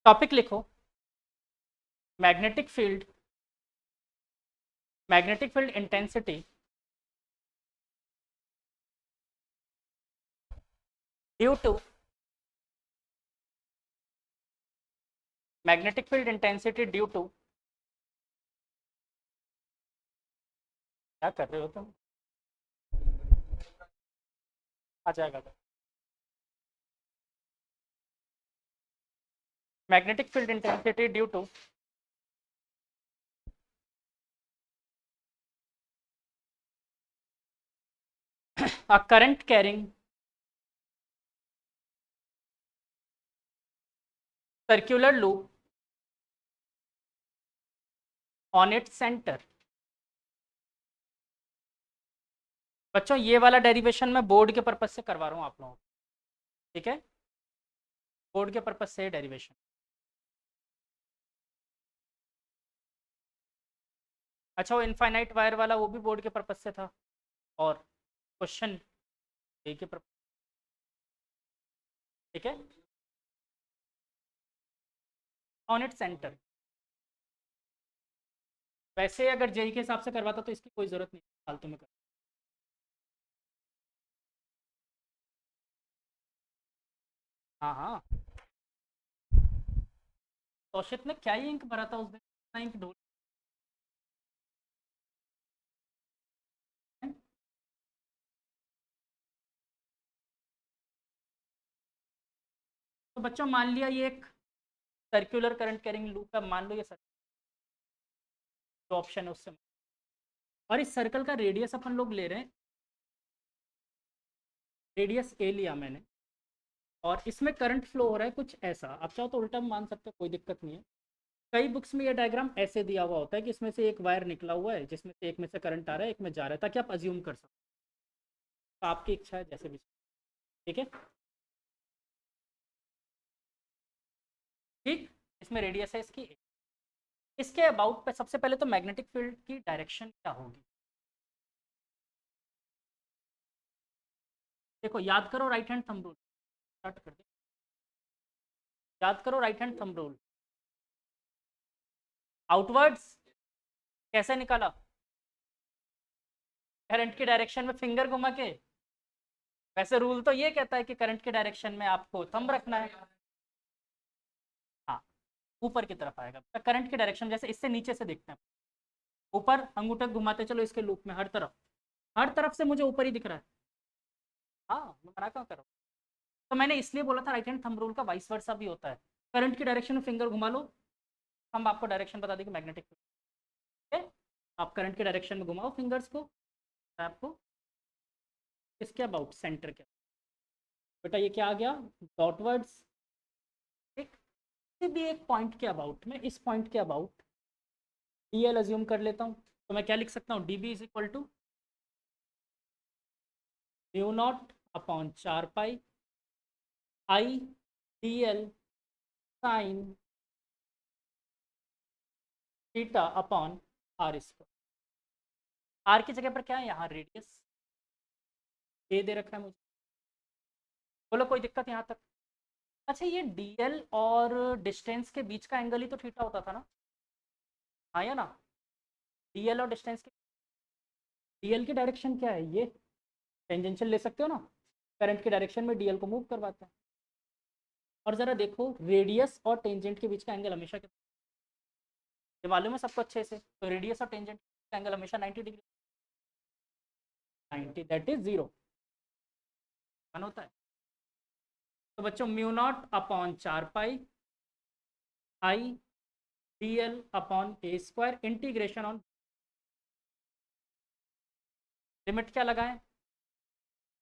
Topic लिखो, magnetic field intensity due to magnetic field intensity due to क्या कर रहे हो तुम? आ जाएगा। Magnetic field intensity due to a current carrying circular loop on its center। बच्चों ये वाला डेरिवेशन मैं बोर्ड के पर्पज से करवा रहा हूँ आप लोगों को, ठीक है? बोर्ड के पर्पज से डेरिवेशन। अच्छा, वो इनफाइनाइट वायर वाला वो भी बोर्ड के पर्पज से था, और क्वेश्चन ए के पर्पज, ठीक है? On it centre. वैसे अगर जेई के हिसाब से करवाता तो इसकी कोई जरूरत नहीं फालतू में कर। हाँ हाँ, तौशित ने क्या ही इंक भरा था उस दिन, इतना इंक ढोल। तो बच्चों मान लिया ये एक सर्कुलर करंट कैरिंग लूप है, मान लो ये जो ऑप्शन है उससे, और इस सर्कल का रेडियस अपन लोग ले रहे हैं, रेडियस ए लिया मैंने, और इसमें करंट फ्लो हो रहा है कुछ ऐसा। आप चाहो तो उल्टा मान सकते हो, कोई दिक्कत नहीं है। कई बुक्स में ये डायग्राम ऐसे दिया हुआ होता है कि इसमें से एक वायर निकला हुआ है जिसमें से एक में से करंट आ रहा है, एक में जा रहा है, ताकि आप अज्यूम कर सको। तो आपकी इच्छा है जैसे भी, ठीक है? ठीक, इसमें रेडियस है इसकी। इसके अबाउट पे सबसे पहले तो मैग्नेटिक फील्ड की डायरेक्शन क्या होगी, देखो याद करो, right hand thumb rule start कर दे। याद करो right hand thumb rule, outwards कैसे निकाला? करंट की डायरेक्शन में फिंगर घुमा के। वैसे रूल तो ये कहता है कि करंट की डायरेक्शन में आपको थंब रखना है। हाँ, ऊपर की तरफ आएगा करंट की डायरेक्शन, जैसे इससे नीचे से देखते हैं, ऊपर अंगूठा घुमाते चलो इसके लूप में, हर तरफ से मुझे ऊपर ही दिख रहा है। हाँ, मैं मना क्यों कर रहा हूँ? तो मैंने इसलिए बोला था राइट हैंड थंब रूल का वाइस वर्सा भी होता है। करंट की डायरेक्शन में फिंगर घुमा लो, हम आपको डायरेक्शन बता देंगे मैग्नेटिक फील्ड, ठीक है? आप करंट की डायरेक्शन में घुमाओ फिंगर्स को, आपको इसके अबाउट सेंटर के, बेटा ये क्या आ गया, डॉटवर्ड्स। ठीक, किसी भी एक पॉइंट के अबाउट में, इस पॉइंट के अबाउट डी एल अज्यूम कर लेता हूँ, तो मैं क्या लिख सकता हूँ, D B is equal to mu naught upon 4 pi I D L sine theta upon R square. R की जगह पर क्या है यहाँ, रेडियस ए दे रखा है मुझे। बोलो कोई दिक्कत यहाँ तक? अच्छा, ये डीएल और डिस्टेंस के बीच का एंगल ही तो थीटा होता था ना, हाँ या ना? डीएल और डिस्टेंस के, डीएल की डायरेक्शन क्या है, ये टेंजेंशियल ले सकते हो ना, करंट की डायरेक्शन में डीएल को मूव करवाते हैं। और जरा देखो रेडियस और टेंजेंट के बीच का एंगल हमेशा कितना, ये मालूम है सबको अच्छे से, तो रेडियस और टेंजेंट का एंगल हमेशा 90 डिग्री, 90 दैट इज 0 होता है। तो बच्चों mu naught upon 4 pi I D L upon A square integration on, limit क्या लगाएं,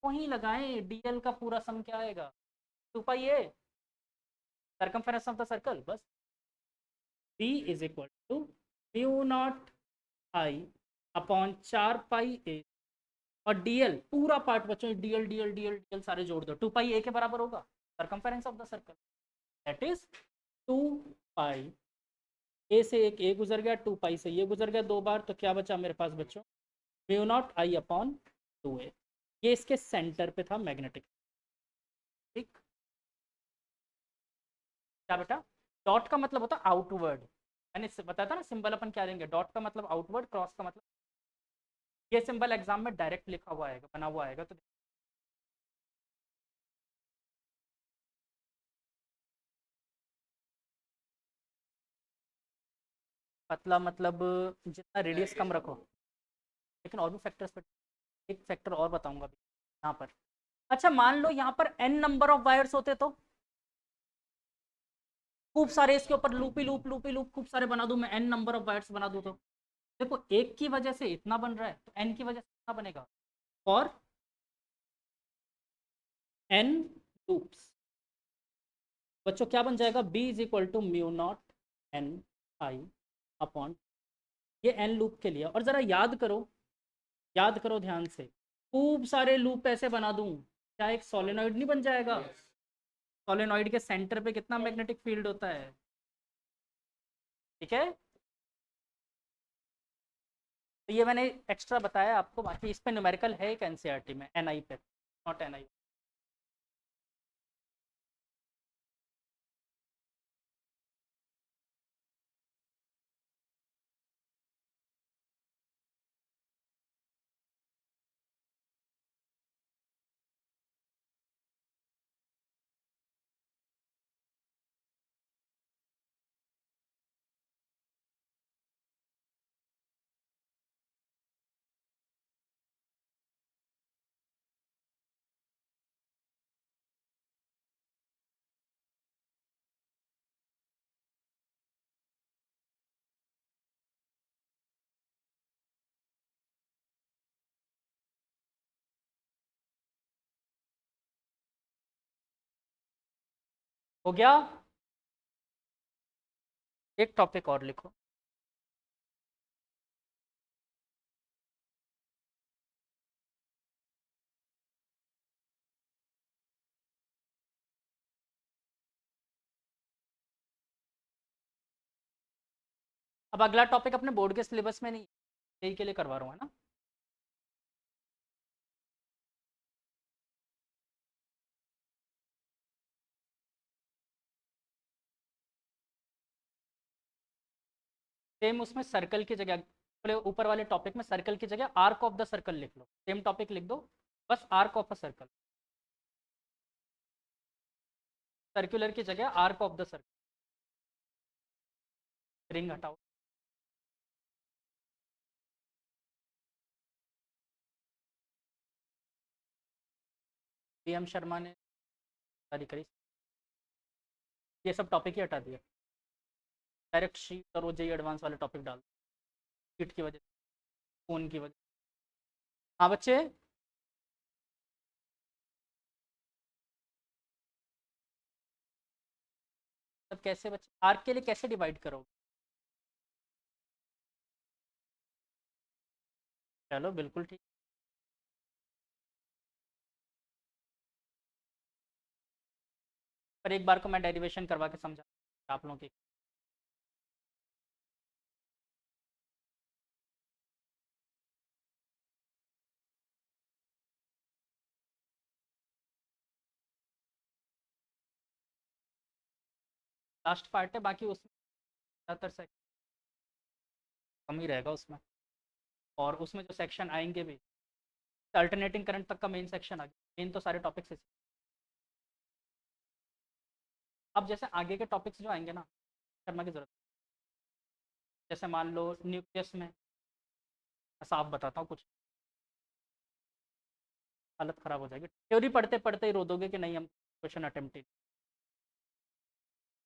वहीं लगाएं, डीएल का पूरा सम क्या आएगा, 2 pi A circumference of the circle, बस। b is equal to mu naught I upon 4 pi A, और डीएल पूरा पार्ट बच्चों, डीएल डीएल डीएल डीएल सारे जोड़ दो, 2 पाई ए के बराबर होगा circumference of the circle, that is 2 pi. ए से एक ए गुजर गया, 2 पाई से ये गुजर गया 2 बार, तो क्या बचा मेरे पास बच्चों, mu naught I upon 2a। ये इसके सेंटर पे था मैग्नेटिक, ठीक? क्या बेटा? डॉट का मतलब होता है आउटवर्ड, मैंने इससे बताया था ना सिंबल अपन क्या लेंगे, डॉट का मतलब आउटवर्ड, क्रॉस का मतलब, ये सिंबल एग्जाम में डायरेक्ट लिखा हुआ आएगा, बना हुआ आएगा, तो पतला मतलब जितना रेडियस कम रखो, लेकिन और भी फैक्टर्स पर, एक फैक्टर और बताऊंगा अभी यहाँ पर। अच्छा मान लो यहाँ पर n नंबर ऑफ वायर्स होते तो खूब सारे इसके ऊपर लूपी लूप खूब सारे बना दूं मैं, n नंबर ऑफ वायर्स बना दूं तो देखो एक की वजह से इतना बन रहा है तो n की वजह से कितना बनेगा, और n लूप्स, बच्चों क्या बन जाएगा, b is equal to mu naught n I upon, ये n लूप के लिए। और जरा याद करो, याद करो ध्यान से, खूब सारे लूप ऐसे बना दूं, क्या एक सोलेनॉइड नहीं बन जाएगा, सोलेनॉइड के सेंटर पे कितना मैग्नेटिक फील्ड होता है, ठीक है। तो ये मैंने एक्स्ट्रा बताया आपको, बाकी इस पे न्यूमेरिकल है एक एनसीईआरटी में, एनआई पे, नॉट एनआई। हो गया, एक टॉपिक और लिखो। अब अगला टॉपिक अपने बोर्ड के सिलेबस में नहीं, यही के लिए करवा रहा हूँ, है ना। सेम उसमें सर्कल की जगह, ऊपर वाले टॉपिक में सर्कल की जगह आर्क ऑफ द सर्कल लिख लो, सेम टॉपिक लिख दो, बस arc of a circle, circular की जगह arc of the circle, ring हटाओ। पीएम शर्मा ने जारी करी, ये सब टॉपिक ही हटा दिया, डायरेक्ट शीट और जेई एडवांस वाले टॉपिक डाल, शीट की वजह से, फोन की वजह। हाँ बच्चे, तब कैसे बच्चे आर्क के लिए कैसे डिवाइड करोगे, चलो बिल्कुल ठीक। पर एक बार को मैं डेरिवेशन करवा के समझा आप लोगों की। लास्ट पार्ट है, बाकी उसमें ज़्यादातर से कम ही रहेगा उसमें, और उसमें जो सेक्शन आएंगे भी, अल्टरनेटिंग करंट तक का मेन सेक्शन आ गया, मेन तो सारे टॉपिक्स। अब जैसे आगे के टॉपिक्स जो आएंगे ना, करना की जरूरत, जैसे मान लो न्यूक्लियस में, मैं साफ बताता हूँ कुछ, हालत खराब हो जाएगी, थ्योरी पढ़ते पढ़ते ही रो दोगे कि नहीं हम क्वेश्चन अटेम्प्ट ही,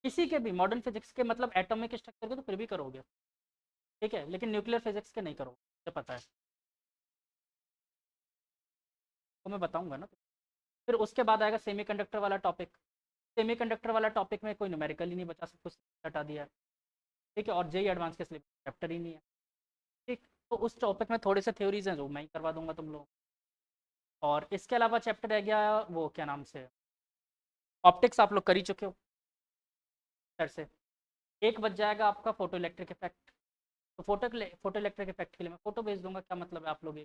किसी के भी मॉडर्न फिजिक्स के मतलब एटॉमिक स्ट्रक्चर के तो फिर भी करोगे, ठीक है, लेकिन न्यूक्लियर फिजिक्स के नहीं करोगे, मुझे पता है, तो मैं बताऊंगा ना। फिर उसके बाद आएगा सेमीकंडक्टर वाला टॉपिक, सेमीकंडक्टर वाला टॉपिक में कोई न्यूमेरिकल ही नहीं बचा, सब कुछ हटा दिया है, ठीक है, और जेई एडवांस के सिलेबस चैप्टर ही नहीं है, ठीक। तो उस टॉपिक में थोड़े से थ्योरीज हैं जो मैं ही करवा दूंगा तुम लोग, और इसके अलावा चैप्टर रह गया वो क्या नाम से, ऑप्टिक्स आप लोग कर ही चुके हो सर से। एक बच जाएगा आपका फोटो इलेक्ट्रिक इफेक्ट, तो फोटो इलेक्ट्रिक इफेक्ट के लिए मैं फोटो भेज दूंगा, क्या मतलब है आप लोग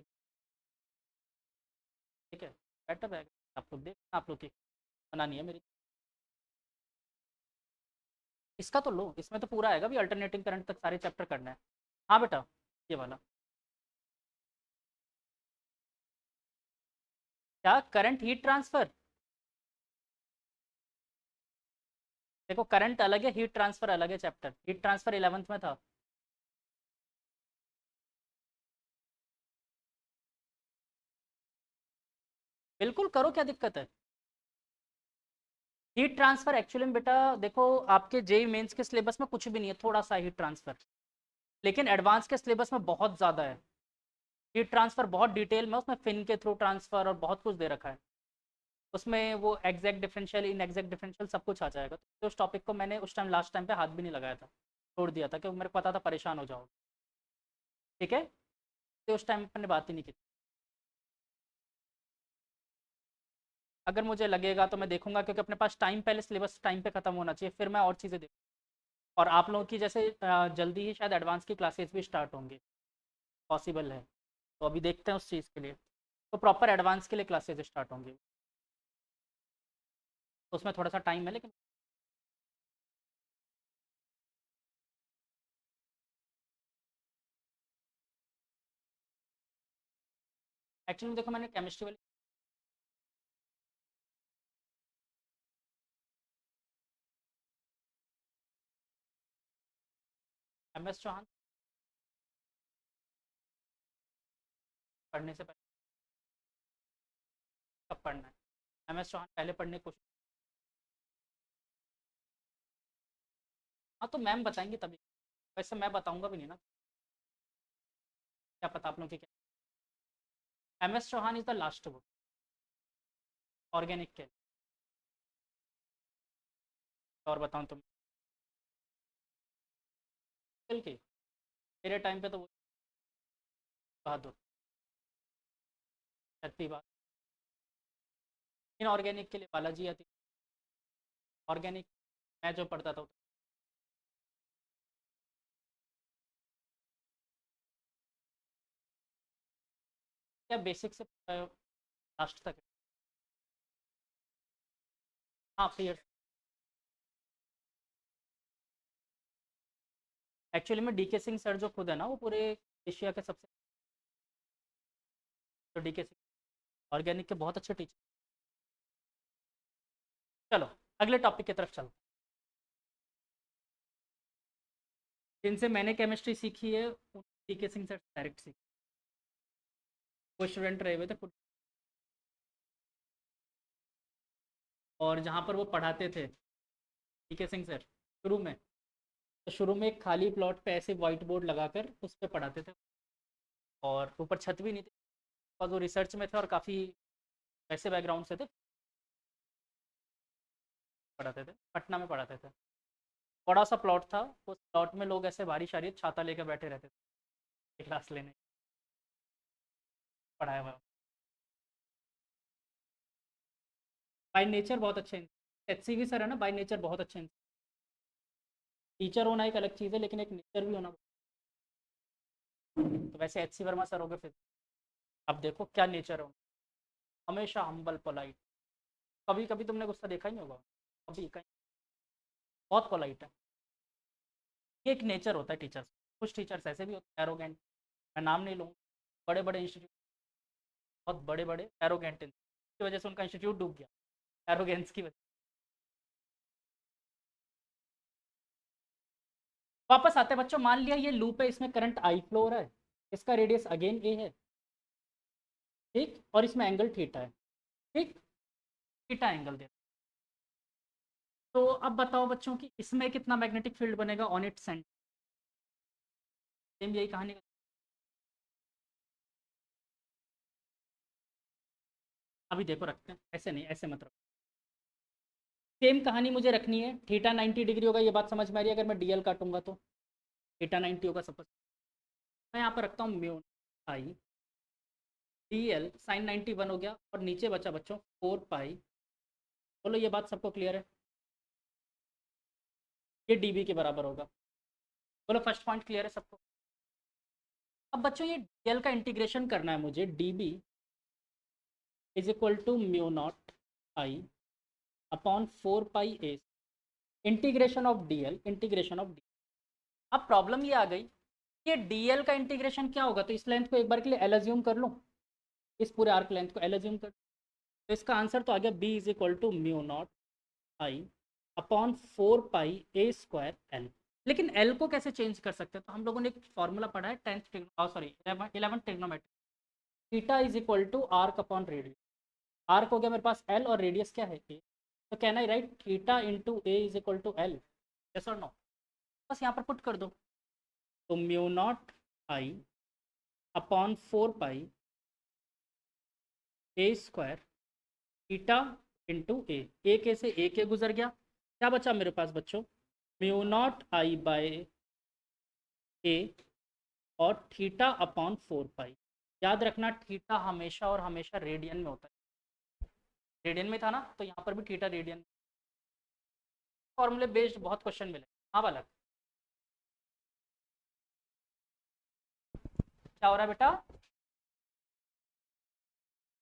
ठीक है, बेटर है, आप लोग देख, आप लोग की बनानी है मेरी। इसका तो लो, इसमें तो पूरा आएगा भी, अल्टरनेटिंग करंट तक सारे चैप्टर करना है। हाँ बेटा, ये वाला क्या, करंट हीट ट्रांसफर। देखो करंट अलग है, हीट ट्रांसफर अलग है, चैप्टर हीट ट्रांसफर 11th में था। बिल्कुल करो, क्या दिक्कत है। हीट ट्रांसफर एक्चुअली में बेटा देखो, आपके जेई मेंस के सिलेबस में कुछ भी नहीं है, थोड़ा सा हीट ट्रांसफर, लेकिन एडवांस के सिलेबस में बहुत ज़्यादा है। हीट ट्रांसफर बहुत डिटेल में, उसमें फिन के थ्रू ट्रांसफर और बहुत कुछ दे रखा है उसमें, वो exact differential in exact differential सब कुछ आ जाएगा। तो उस टॉपिक को मैंने उस टाइम लास्ट टाइम पे हाथ भी नहीं लगाया था, छोड़ दिया था, क्योंकि मेरे को पता था परेशान हो जाओगे। ठीक है, तो उस टाइम पर बात ही नहीं की। अगर मुझे लगेगा तो मैं देखूंगा, क्योंकि अपने पास टाइम, पहले सिलेबस टाइम पे खत्म होना चाहिए, फिर मैं और चीज़ें देखूँ। और आप लोगों की जैसे जल्दी ही शायद एडवांस की क्लासेस भी स्टार्ट होंगी, पॉसिबल है, तो अभी देखते हैं उस चीज़ के लिए। तो प्रॉपर एडवांस के लिए क्लासेस स्टार्ट होंगी, तो उसमें थोड़ा सा टाइम है, लेकिन एक्चुअली देखो मैंने केमिस्ट्री वाली, MS चौहान पढ़ने से पहले कब पढ़ना है, MS चौहान पहले पढ़ने की कोशिश। हाँ तो मैम बताएंगे तभी, वैसे मैं बताऊंगा भी नहीं ना, क्या पता आप लोगों की क्या। MS Chauhan is the last book organic के। और बताऊँ तुम, की मेरे टाइम पे तो वो बहादुर, छठी बात। इनऑर्गेनिक के लिए बालाजी आती, ऑर्गेनिक मैं जो पढ़ता था क्या बेसिक से लास्ट तक है। हाँ फिर एक्चुअली में DK सिंह सर जो खुद है ना, वो पूरे एशिया के सबसे, तो DK सिंह ऑर्गेनिक के बहुत अच्छे टीचर। चलो अगले टॉपिक की तरफ चलो। जिनसे मैंने केमिस्ट्री सीखी है, DK सिंह सर डायरेक्ट सीखी, वो स्टूडेंट रहे हुए थे और जहाँ पर वो पढ़ाते थे DK सिंह सर शुरू में, तो शुरू में एक खाली प्लॉट पे ऐसे वाइट बोर्ड लगाकर उस पर पढ़ाते थे, और ऊपर छत भी नहीं थी, और वो रिसर्च में थे और काफ़ी वैसे बैकग्राउंड से थे, पढ़ाते थे, पटना में पढ़ाते थे। बड़ा सा प्लॉट था, उस प्लॉट में लोग ऐसे बारिश आ रही है छाता लेकर बैठे रहते थे क्लास लेने, पढ़ाया हुआ। बाई नेचर बहुत अच्छे, HCV सर है ना, बाई नेचर बहुत अच्छे। टीचर होना एक अलग चीज़ है, लेकिन एक नेचर भी होना। तो वैसे HC वर्मा सर हो गए फिर, अब देखो क्या नेचर हो, हमेशा हम्बल पोलाइट, कभी कभी तुमने गुस्सा देखा ही नहीं होगा, कभी कहीं, बहुत पोलाइट है। ये एक नेचर होता है टीचर्स, कुछ टीचर्स ऐसे भी होते हैं एरोगेंट, मैं नाम नहीं लूँगा, बड़े बड़े इंस्टीट्यूट, बहुत बड़े बड़े एरोगेंट, की वजह से उनका इंस्टीट्यूट डूब गया, एरोगेंस की वजह। वापस आते हैं बच्चों, मान लिया ये लूप है, इसमें करंट आई फ्लो हो रहा है, इसका रेडियस अगेन ए है, ठीक, और इसमें एंगल थीटा है, ठीक, थीटा एंगल दे। तो अब बताओ बच्चों कि इसमें कितना मैग्नेटिक फील्ड बनेगा ऑन इट सेंटर, सेम यही कहानी। अभी देखो रखते हैं, ऐसे नहीं, ऐसे मत रखो, सेम कहानी मुझे रखनी है, थीटा 90 डिग्री होगा, ये बात समझ में आ रही है, अगर मैं DL काटूंगा तो थीटा 90 होगा सपोज, मैं यहाँ पर रखता हूँ म्यू आई DL साइन 91 हो गया, और नीचे बचा बच्चों 4 पाई, बोलो ये बात सबको क्लियर है, ये DB के बराबर होगा, बोलो फर्स्ट पॉइंट क्लियर है सबको। अब बच्चों ये DL का इंटीग्रेशन करना है मुझे, DB is equal to mu naught I upon 4 pi A, integration of DL, integration of D. अब प्रॉब्लम ये आ गई कि डीएल का इंटीग्रेशन क्या होगा, तो इस लेंथ को एक बार के लिए एल अज्यूम कर लो, इस पूरे आर्क लेंथ को एल अज्यूम कर, तो इसका आंसर तो आ गया B is equal to mu naught I upon 4 pi a² L. लेकिन एल को कैसे चेंज कर सकते हैं, तो हम लोगों ने एक फॉर्मूला पढ़ा है 10th sorry 11th trigonometry, theta is equal to arc upon radius. Arc हो गया मेरे पास एल और रेडियस क्या है ए, तो can I write theta into A is equal to L, yes और नो। बस यहाँ पर पुट कर दो, तो mu naught I upon 4 pi a² theta into A के से ए के गुजर गया, क्या बचा मेरे पास बच्चों, म्यू नॉट आई बाय ए और थीटा अपॉन 4 पाई। याद रखना थीटा हमेशा और हमेशा रेडियन में होता है, रेडियन में था ना, तो यहाँ पर भी थीटा रेडियन। फॉर्मूले बेस्ड बहुत क्वेश्चन मिले। हाँ बालक, क्या हो रहा है बेटा?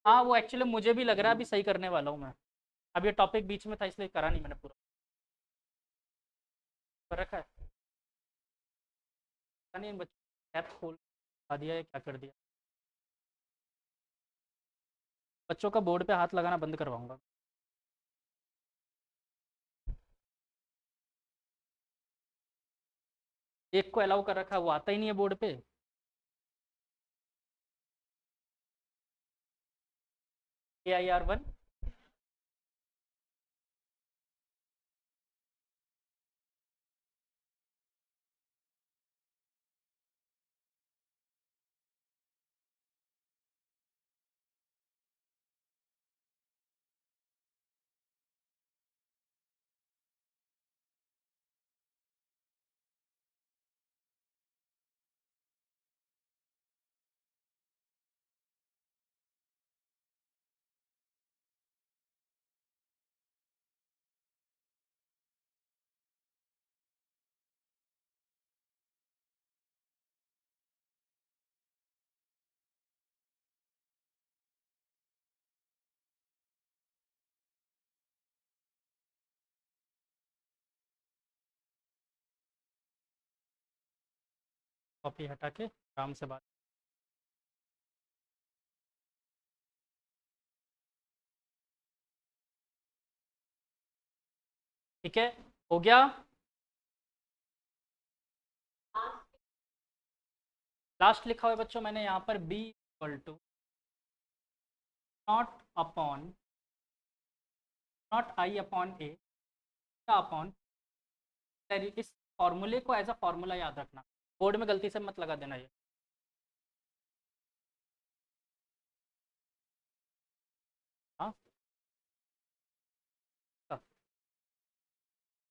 हाँ वो एक्चुअली मुझे भी लग रहा है अभी सही करने वाला हूँ मैं, अब ये टॉपिक बीच में था इसलिए करा नहीं मैंने पूरा, कर रखा है। पता नहीं बच्चों ऐप खोल दिया है क्या कर दिया, बच्चों का बोर्ड पे हाथ लगाना बंद करवाऊंगा। एक को अलाउ कर रखा है, वो आता ही नहीं है बोर्ड पे। AIR1, कॉपी हटा के आराम से बात। ठीक है, हो गया। लास्ट लिखा हुआ है बच्चों मैंने यहाँ पर B equal to naught upon naught I upon A upon, इस फॉर्मूले को एज अ फॉर्मूला याद रखना, बोर्ड में गलती से मत लगा देना ये। हाँ,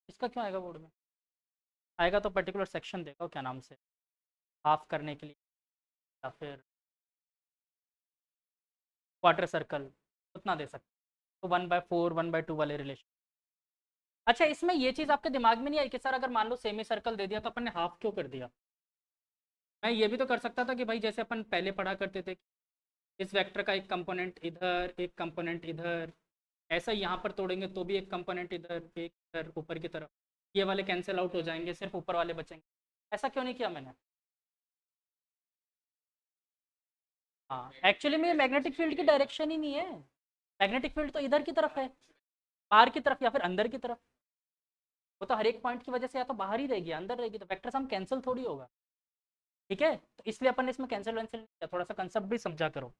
इसका क्यों आएगा बोर्ड में, आएगा तो पर्टिकुलर सेक्शन देगा क्या नाम से, हाफ करने के लिए या फिर क्वार्टर सर्कल, उतना दे सकते, तो 1/4 1/2 वाले रिलेशन। अच्छा इसमें ये चीज़ आपके दिमाग में नहीं आई कि सर अगर मान लो सेमी सर्कल दे दिया तो अपन ने हाफ क्यों कर दिया। मैं ये भी तो कर सकता था कि भाई जैसे अपन पहले पढ़ा करते थे, इस वेक्टर का एक कंपोनेंट इधर एक कंपोनेंट इधर, ऐसा यहाँ पर तोड़ेंगे तो भी एक कंपोनेंट इधर एक इधर ऊपर की तरफ, ये वाले कैंसिल आउट हो जाएंगे, सिर्फ ऊपर वाले बचेंगे। ऐसा क्यों नहीं किया मैंने? हाँ एक्चुअली में ये मैग्नेटिक फील्ड की डायरेक्शन ही नहीं है, मैग्नेटिक फील्ड तो इधर की तरफ है, बाहर की तरफ या फिर अंदर की तरफ, वो तो हर एक पॉइंट की वजह से या तो बाहर ही रहेगी अंदर रहेगी, तो वेक्टर सम कैंसिल थोड़ी होगा। ठीक है, तो इसलिए अपन ने इसमें कैंसिल वैंसिल नहीं किया, थोड़ा सा कंसेप्ट भी समझा करो।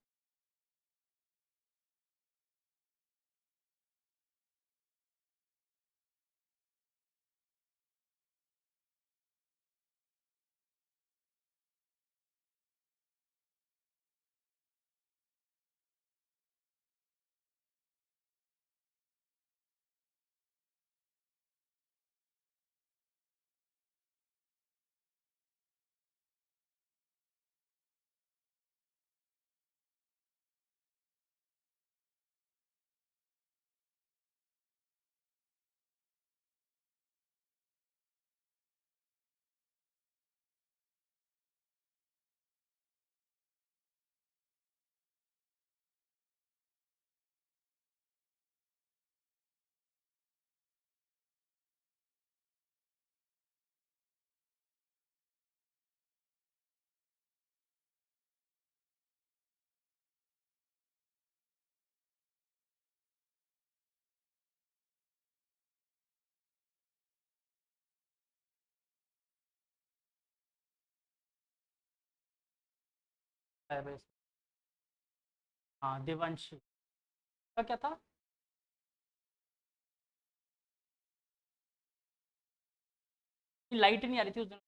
है बस। हाँ देवांशी का क्या था? लाइट नहीं आ रही थी उस दिन।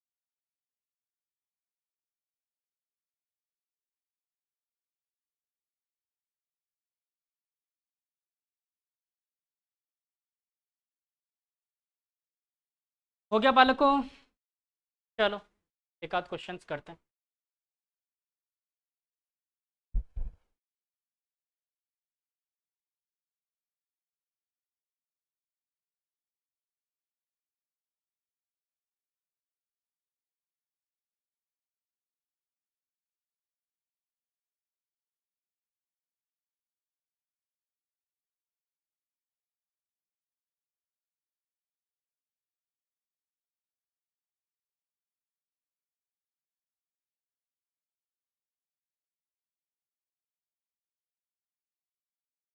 हो गया बालकों? चलो एक आध क्वेश्चंस करते हैं।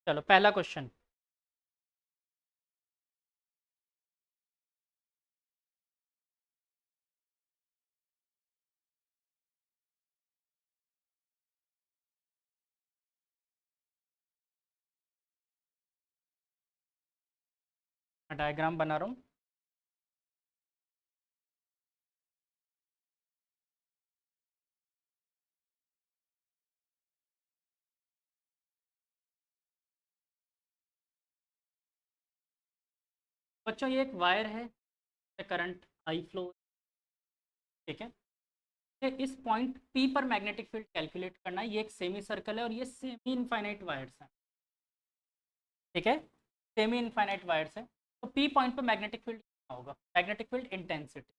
चलो पहला क्वेश्चन। मैं डायग्राम बना रहा हूँ। बच्चों ये एक वायर है, करंट आई फ्लो, ठीक है। ये इस पॉइंट पी पर मैग्नेटिक फील्ड कैलकुलेट करना है। ये एक सेमी सर्कल है और ये सेमी इनफाइनाइट वायर्स हैं, ठीक है। सेमी इनफाइनाइट वायर्स हैं। तो पी पॉइंट पर मैग्नेटिक फील्ड कितना होगा? Magnetic field intensity.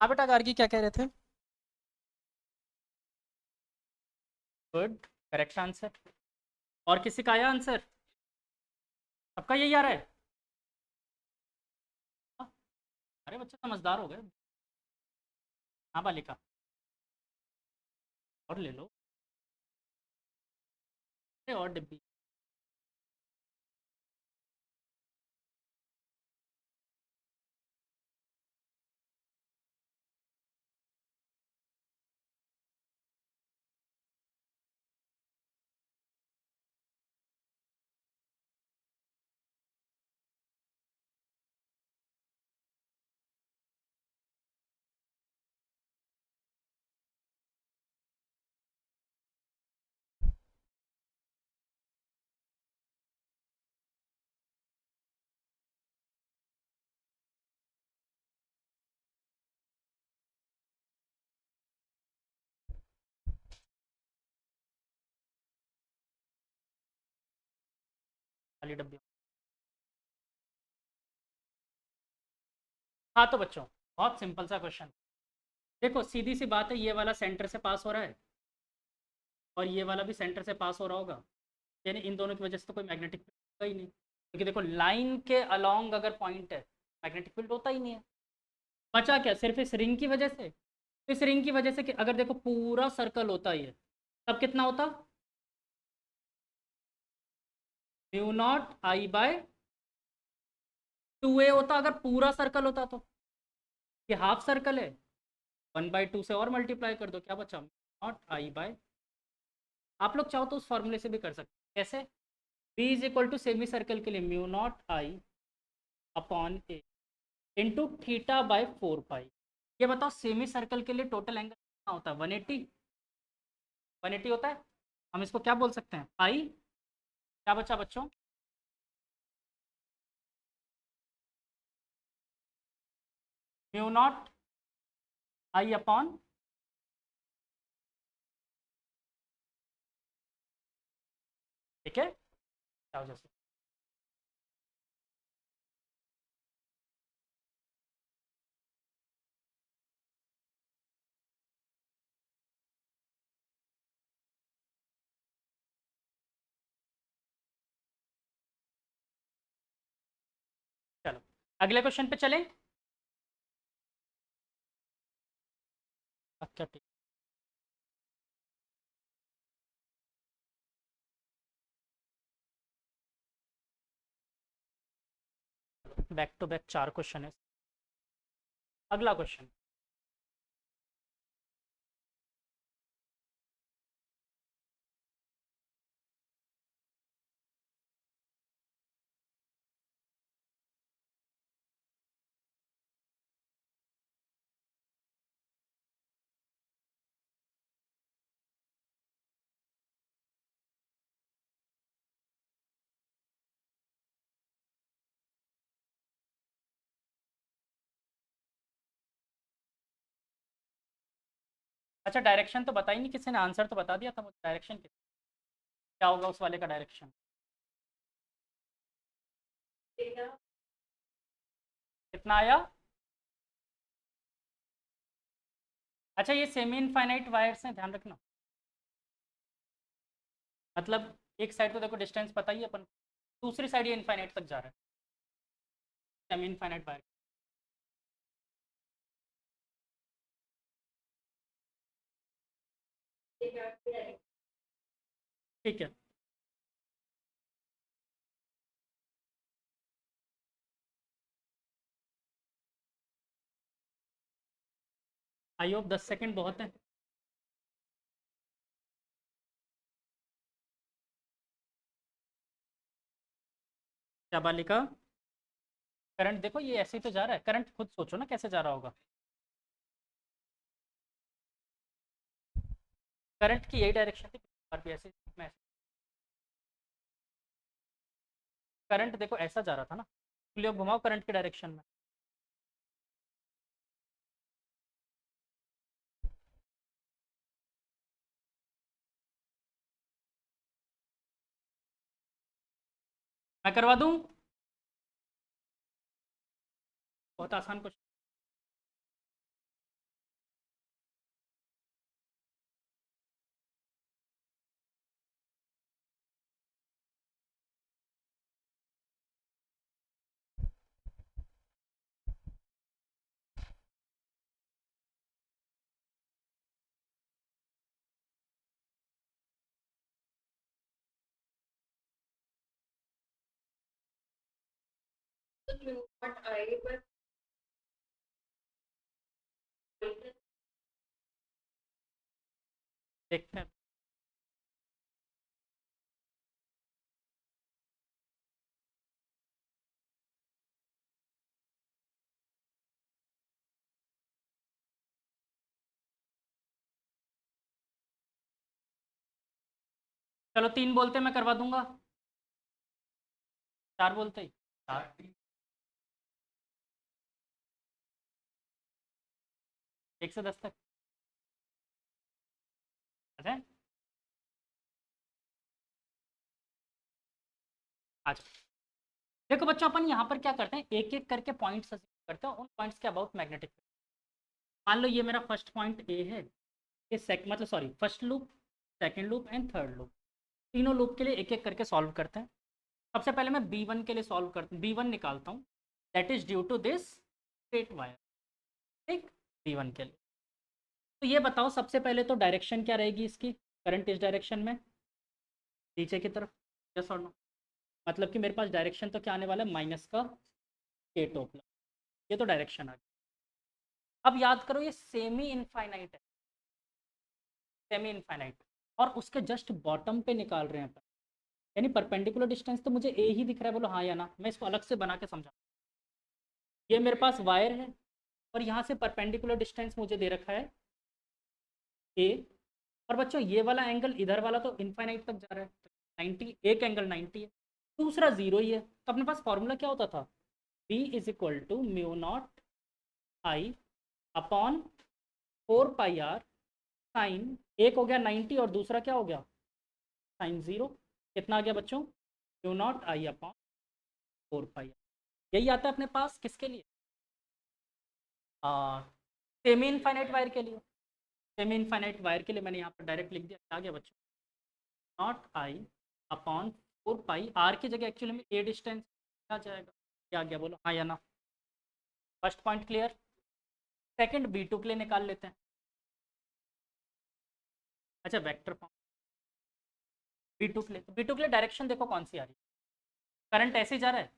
हाँ बेटा गार्गी क्या कह रहे थे? Good, correct answer. और किसी का आया आंसर? सबका यही आ रहा है? हाँ? अरे बच्चे समझदार हो गए। हाँ बालिका, और ले लो। अरे और डिब्बी। खाली डब्बी। हाँ तो बच्चों बहुत सिंपल सा क्वेश्चन। देखो सीधी सी बात है, ये वाला सेंटर से पास हो रहा है और ये वाला भी सेंटर से पास हो रहा होगा, यानी इन दोनों की वजह से तो कोई मैग्नेटिक फील्ड होगा ही नहीं, क्योंकि देखो लाइन के अलोंग अगर पॉइंट है मैग्नेटिक फील्ड होता ही नहीं है। बचा क्या? सिर्फ इस रिंग की वजह से। इस रिंग की वजह से कि अगर देखो पूरा सर्कल होता ही है तब कितना होता? म्यू नॉट आई बाय 2a होता, अगर पूरा सर्कल होता तो। ये हाफ सर्कल है, 1/2 से और मल्टीप्लाई कर दो, क्या बचा, नॉट आई बाय, आप लोग चाहो तो उस फॉर्मूले से भी कर सकते हैं। कैसे, B is equal to semi circle के लिए mu naught I upon A into theta by 4 pi. ये बताओ सेमी सर्कल के लिए टोटल एंगल कितना होता है, 180, 180 होता है। हम इसको क्या बोल सकते हैं, पाई, क्या बचा बच्चों, म्यू नॉट आई अपॉन, ठीक है, क्या हो जैसे, चलो अगले क्वेश्चन पे चलें। अच्छा ठीक, बैक टू बैक 4 क्वेश्चन है। अगला क्वेश्चन, अच्छा डायरेक्शन तो बता ही नहीं किसी ने, आंसर तो बता दिया था मुझे, डायरेक्शन क्या होगा उस वाले का डायरेक्शन, कितना आया। अच्छा ये सेमी इनफाइनाइट वायर्स हैं, ध्यान रखना, मतलब एक साइड तो देखो डिस्टेंस पता ही है अपन, दूसरी साइड ये इनफाइनाइट तक जा रहा है, सेमी इनफाइनाइट वायर, ठीक है। आई होप 10 सेकंड बहुत है। क्या बालिका, करंट देखो ये ऐसे ही तो जा रहा है, करंट खुद सोचो ना कैसे जा रहा होगा, करंट की यही डायरेक्शन थी, और भी ऐसे में करंट देखो ऐसा जा रहा था ना, इसलिए घुमाओ करंट की डायरेक्शन में, मैं करवा दूं, बहुत आसान क्वेश्चन। देखते हैं, चलो 3 बोलते मैं करवा दूंगा, 4 बोलते ही, 4, 1 से 10 तक, अच्छा अच्छा। देखो बच्चों अपन यहाँ पर क्या करते हैं, एक एक करके पॉइंट्स करते हैं, उन पॉइंट्स के अबाउट मैग्नेटिक, मान लो ये मेरा फर्स्ट पॉइंट ए है, ये मतलब sorry first loop, second loop and third loop, तीनों लूप के लिए एक एक करके सॉल्व करते हैं। सबसे पहले मैं B1 के लिए सॉल्व करता हूँ, B1 निकालता हूँ, that is due to this straight wire, ठीक, B1 के लिए। तो ये बताओ सबसे पहले तो डायरेक्शन क्या रहेगी इसकी, करंट इस डायरेक्शन में नीचे की तरफ, यस और नो, मतलब कि मेरे पास डायरेक्शन तो क्या आने वाला है, माइनस का के टोप, ये तो डायरेक्शन आ गया। अब याद करो ये सेमी इनफाइनाइट है, सेमी इनफाइनाइट, और उसके जस्ट बॉटम पे निकाल रहे हैं अपन, यानी परपेंडिकुलर डिस्टेंस तो मुझे ए ही दिख रहा है, बोलो हाँ या ना। मैं इसको अलग से बना के समझा, ये मेरे पास वायर है और यहाँ से परपेंडिकुलर डिस्टेंस मुझे दे रखा है ए, और बच्चों ये वाला एंगल इधर वाला तो इनफाइनाइट तक जा रहा है, 90, एक एंगल 90 है, दूसरा जीरो ही है। तो अपने पास फॉर्मूला क्या होता था, B is equal to mu naught I upon 4 pi R sine, एक हो गया 90 और दूसरा क्या हो गया साइन जीरो। कितना आ गया बच्चों, mu naught I upon 4 pi R. यही आता है अपने पास किसके लिए, सेमी इनफाइनाइट वायर के लिए। सेमी इनफाइनाइट वायर के लिए मैंने यहाँ पर डायरेक्ट लिख दिया, क्या आ गया बच्चों, naught I upon 4 pi, R की जगह एक्चुअली में ए डिस्टेंस आ जाएगा, क्या आ गया बोलो हाँ या ना। First point clear. Second B two के लिए निकाल लेते हैं। अच्छा वेक्टर फॉर्म बी टू के लिए डायरेक्शन देखो कौन सी आ रही है, करंट ऐसे ही जा रहा है,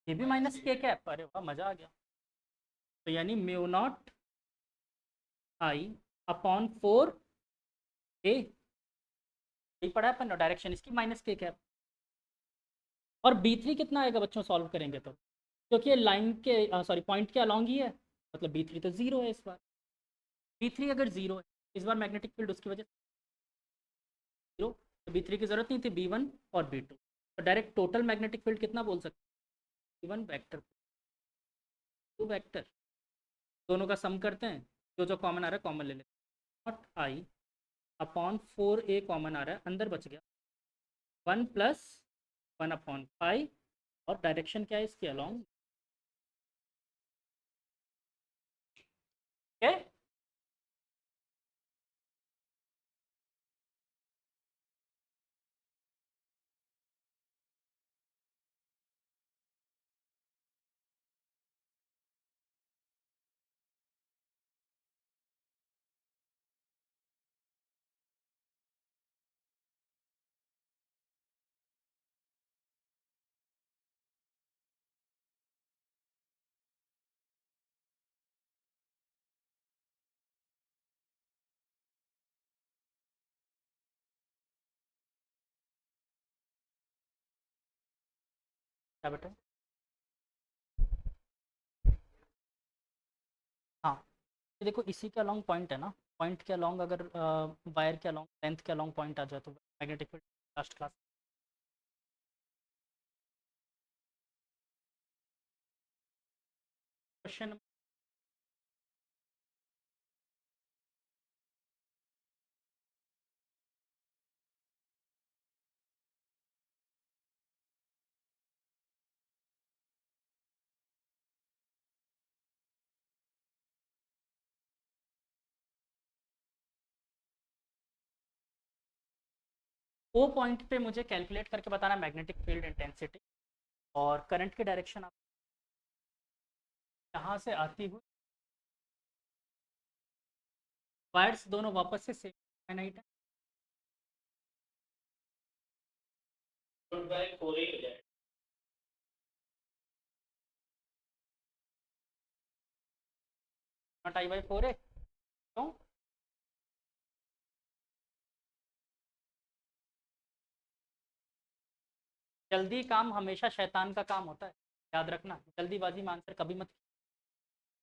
ये भी माइनस के कैप, अरे वाह मजा आ गया। तो यानी म्यू नॉट आई अपॉन 4 ए, यही पढ़ा है अपन डायरेक्शन इसकी माइनस के कैप। और बी थ्री कितना आएगा बच्चों सॉल्व करेंगे तो, क्योंकि ये लाइन के सॉरी पॉइंट के अलॉन्ग ही है, मतलब बी थ्री तो जीरो है इस बार। बी थ्री अगर जीरो है इस बार मैग्नेटिक फील्ड उसकी वजह से जीरो, तो बी थ्री की जरूरत नहीं थी, बी वन और बी टू, तो डायरेक्ट टोटल मैग्नेटिक फील्ड कितना बोल सकते हैं, B one vector two vector, दोनों का सम करते हैं, जो जो कॉमन आ रहा है कॉमन ले लेते हैं, naught I upon 4 a common आ रहा है, अंदर बच गया 1 + 1/5, और डायरेक्शन क्या है इसके अलॉन्ग, ओके। क्या बेटा, हाँ ये देखो इसी के अलॉन्ग पॉइंट है ना, पॉइंट के अलॉन्ग अगर वायर के अलॉन्ग लेंथ के अलॉन्ग पॉइंट आ जाए तो magnetic field last class. Question, वो पॉइंट पे मुझे कैलकुलेट करके बताना मैग्नेटिक फील्ड इंटेंसिटी, और करंट की डायरेक्शन आप यहाँ से आती हुई, वायर्स दोनों वापस से सेम फाइनाइट है, नॉट आई बाई 4 है, क्यों, जल्दी काम हमेशा शैतान का काम होता है, याद रखना, जल्दीबाजी में आंसर कभी मत।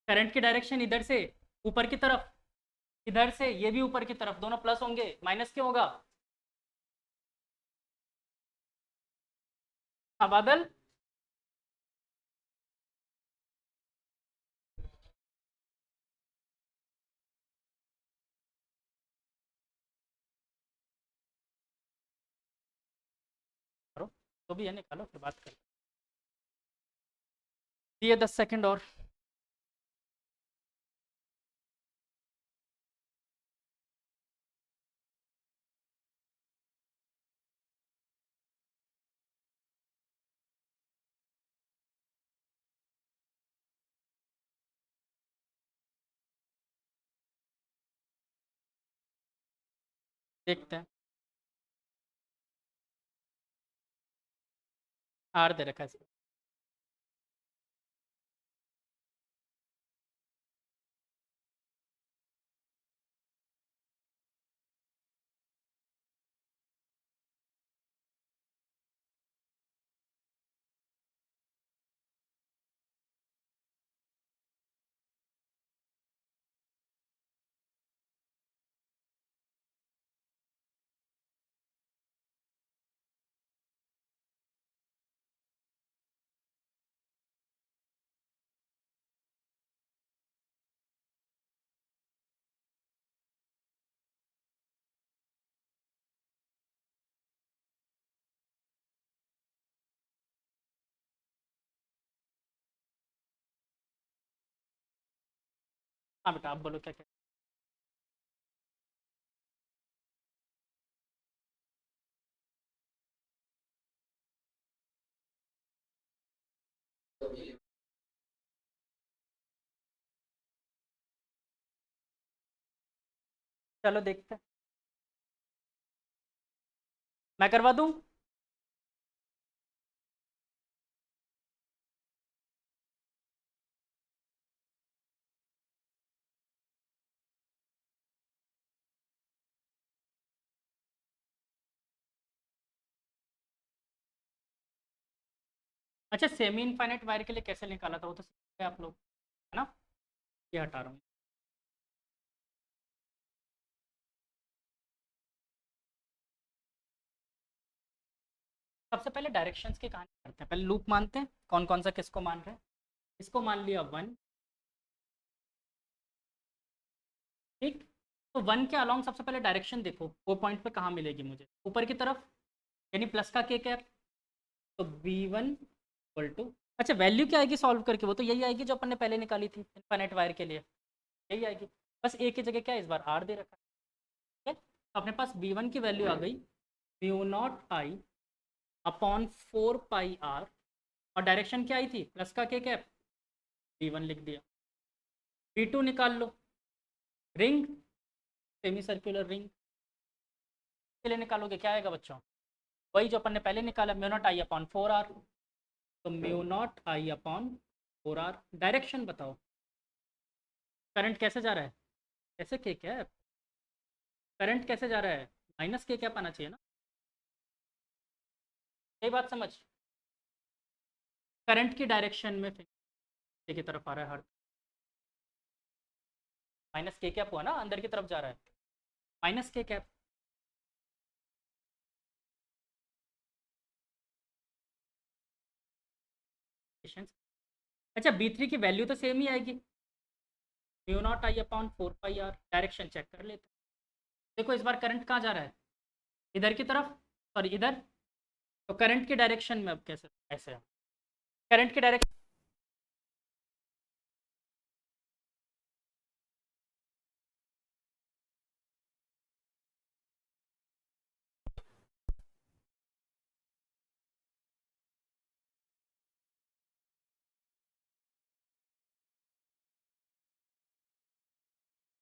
करंट की डायरेक्शन इधर से ऊपर की तरफ, इधर से ये भी ऊपर की तरफ, दोनों प्लस होंगे, माइनस क्यों होगा, हाँ बादल, करो तो भी है, निकालो फिर बात कर, दिए 10 सेकंड और। देखते हैं, आर दे रखा है इसमें। हाँ बेटा आप बोलो क्या क्या। चलो देखते हैं, मैं करवा दूँ। अच्छा सेमी इनफाइनाइट वायर के लिए कैसे निकाला था वो तो सीखे आप लोग, है ना। ये हटा रहा हूँ। सबसे पहले डायरेक्शंस की कहानी करते हैं, पहले लूप मानते हैं, कौन कौन सा किसको मान रहे हैं। इसको मान लिया 1, ठीक। तो 1 के अलॉन्ग सबसे पहले डायरेक्शन देखो, वो पॉइंट पे कहाँ मिलेगी मुझे, ऊपर की तरफ, यानी प्लस का के कैप। तो V1 इक्वल टू, अच्छा वैल्यू क्या आएगी सॉल्व करके, वो तो यही आएगी जो अपन ने पहले निकाली थी इनफाइनाइट वायर के लिए, यही आएगी। बस ए की जगह क्या है, इस बार आर दे रखा है, ठीक है। अपने पास V1 की वैल्यू आ गई mu naught I upon 4 pi R, और डायरेक्शन क्या आई थी प्लस का के कैप, V1 लिख दिया। V2 निकाल लो, रिंग, सेमी सर्कुलर रिंग के लिए निकालोगे क्या आएगा बच्चों, वही जो अपन ने पहले निकाला, mu naught I upon 4 R. तो mu naught I upon 4 R. Direction बताओ, करंट कैसे जा रहा है, कैसे के क्या है, करंट कैसे जा रहा है, माइनस के क्या पाना चाहिए ना, यही बात समझ। करंट की डायरेक्शन में फिर की तरफ आ रहा है हर, माइनस के कैप हुआ ना, अंदर की तरफ जा रहा है, माइनस के कैप। अच्छा B3 की वैल्यू तो सेम ही आएगी, mu naught I upon 4 pi R. Direction check कर लेते हैं, देखो इस बार करंट कहाँ जा रहा है, इधर की तरफ, सॉरी इधर। तो करंट की डायरेक्शन में अब कैसे, ऐसे करंट की डायरेक्शन